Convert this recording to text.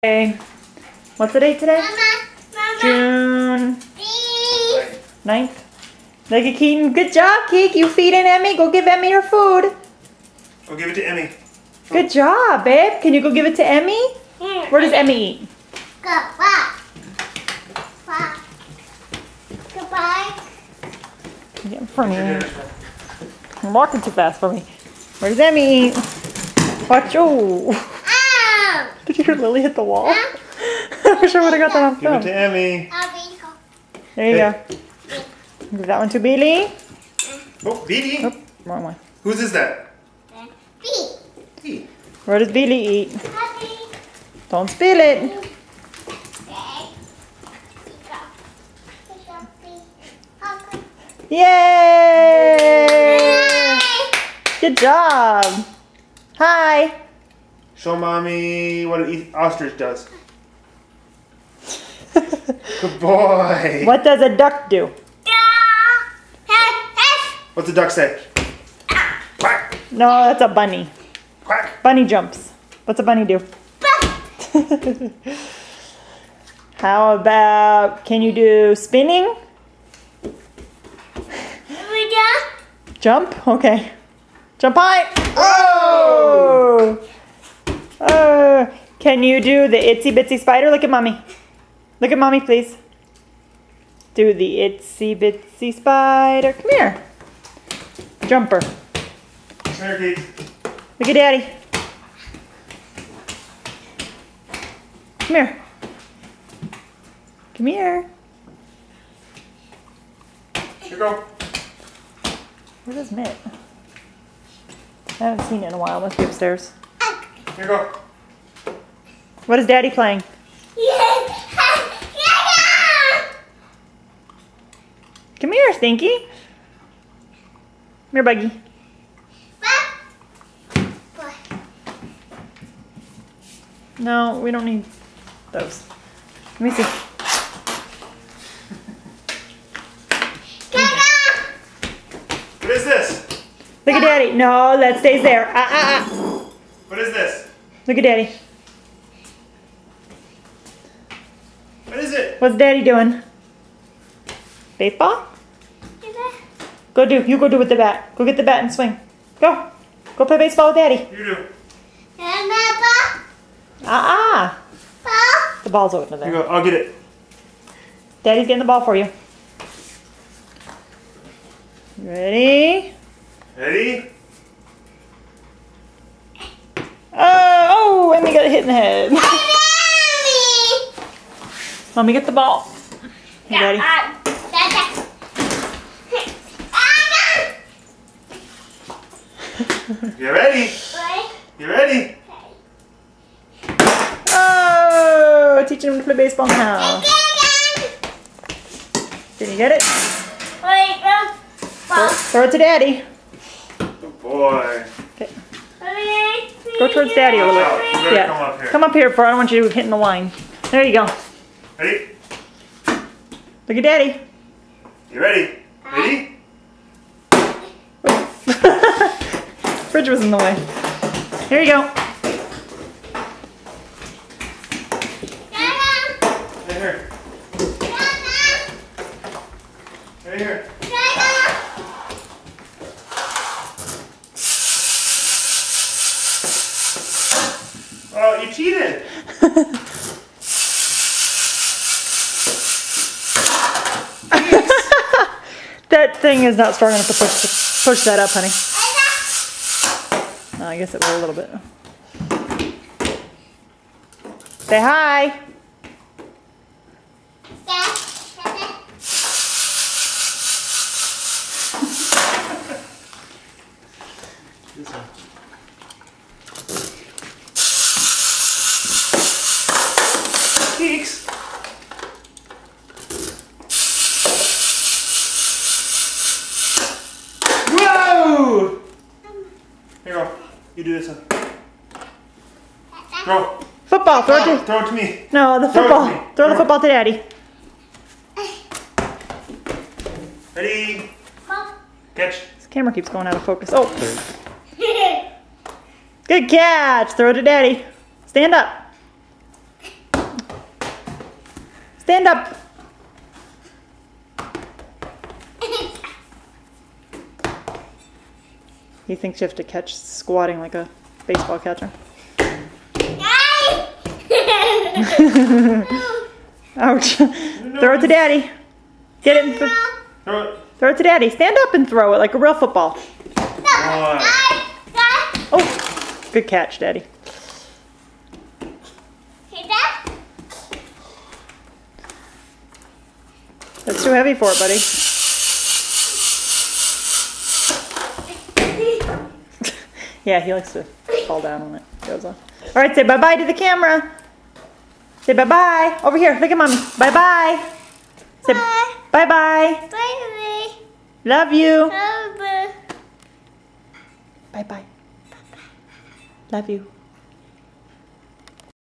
Okay. What's the date today? Mama. June B. 9th. Look at Keaton. Good job, Keek. You feeding Emmy? Go give Emmy her food. Go give it to Emmy. Good job, babe. Can you go give it to Emmy? Where does Emmy eat? Goodbye. Bye. Goodbye. Get in front of you. You're walking too fast for me. Where does Emmy eat? Watch. Oh. Ow. Did you hear Lily hit the wall? I wish I would have got that on Give it film. to Emmy. There you go. Give that one to Billy. Oh, Beanie. Oh, wrong one. Whose is that? B. He. Where does Billy eat? Happy. Don't spill it. Yay! Good job. Hi. Show mommy what an ostrich does. Good boy. What does a duck do? What's the duck say? Quack. No, that's a bunny. Quack. Bunny jumps. What's a bunny do? How about, can you do spinning? Jump? Okay. Jump high. Oh! Can you do the itsy bitsy spider? Look at mommy. Look at mommy, please. Do the itsy bitsy spider. Come here. Jumper. Come here, Keith. Look at daddy. Come here. Come here. Here you go. Where's his mitt? I haven't seen it in a while. Must be upstairs. Here you go. What is daddy playing? Come here, Stinky. Come here, Buggy. No, we don't need those. Let me see. What is this? Look at daddy. No, that stays there. What is this? Look at daddy. What is it? What's daddy doing? Baseball? Go do. You go do with the bat. Go get the bat and swing. Go. Go play baseball with daddy. You do. The ball's over Here you there. go. I'll get it. Daddy's getting the ball for you. Ready? Ready? Oh, Emmy got hit in the head. Mommy, get the ball. Hey, daddy. You ready? You ready? Oh, teaching him to play baseball now. Did you get it? Throw it to daddy. Good boy. Okay. Go towards daddy a little Oh, bit. you better Yeah. come up here. Come up here, for I don't want you hitting the line. There you go. Ready? Look at daddy. You ready? Ready? Fridge was in the way. Here you go. Right here. Right here. Oh, you cheated. That thing is not strong enough to push that up, honey. No, I guess it will a little bit. Say hi. This one. Peeks. Whoa! Here you go. You do this one. Throw. Football. Throw it to... Throw it to me. No, the Throw it to football. me. Throw the football to daddy. Ready? Catch. This camera keeps going out of focus. Oh. Good catch. Throw it to daddy. Stand up. Stand up. He thinks you have to catch squatting like a baseball catcher. Ouch. Throw it to Daddy. Get it and Throw it. throw it to Daddy. Stand up and throw it like a real football. Oh, good catch, Daddy. That's too heavy for it, buddy. Yeah, he likes to fall down when it goes on. All right, say bye-bye to the camera. Say bye-bye. Over here, look at Mommy. Bye-bye. Say bye-bye. Love you. Bye-bye. Love you.